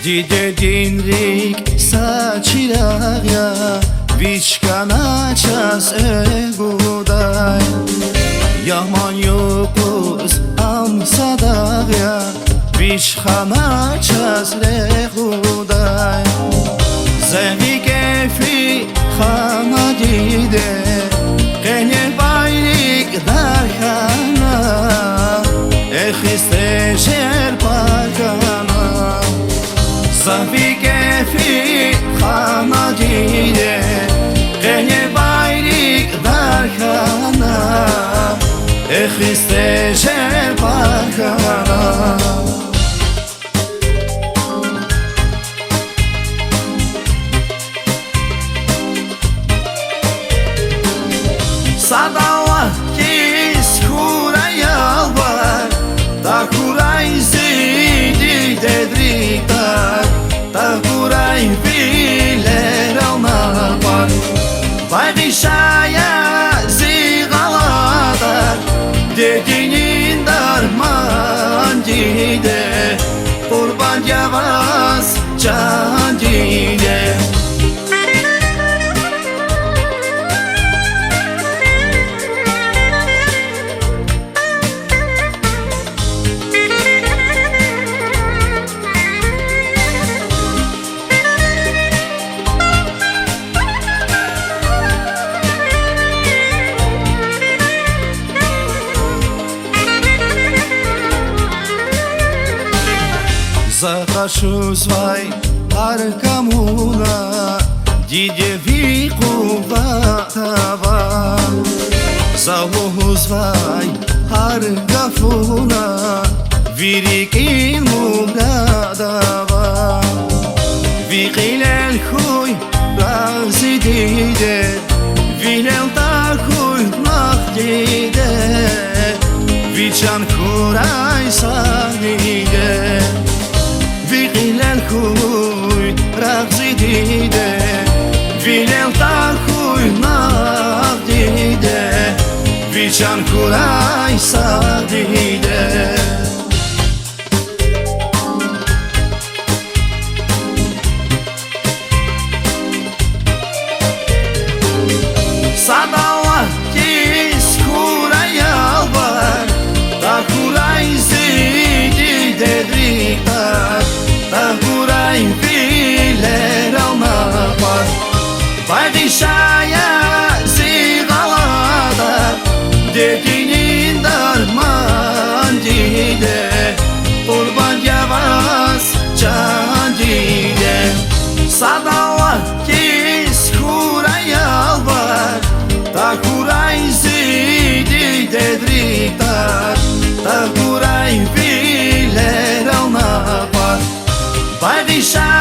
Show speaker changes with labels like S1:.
S1: Dide dinrik saçiraya Viçkana ças eguday Yaman yokuz amsadaya Viçkana ças rehuday Zevi kefi khana dide Qene bayrik darkana Ekhiste şer parkana Safi kefi khana dide Qene bayrik darkana Ekhiste şer parkana Sadava kis kuraya var Da kuray zidi dedriktar Da kuray biler alma var Baygışaya zigaladar Dedinin darman dide Kurban yavaz can dide Захожу свай аркамуна Диде викуватава Залогу свай аргафуна Вирикин мугадава Викилел хуй разидиде Вилел такуй нахдиде Вичан курай саниде Викилел хуй рахзидиде Вилел такуй нахдиде Вичан курай садиде Sadava kis kuraya var Da kuray zidi dedriktar Da kuray biler alma var Baygışaya zigaladar Dedinin darman dide Kurban yavaz can dide Sadava kis kuraya var Da kuray zidi dedriktar Da kuray biler alma var Baygışaya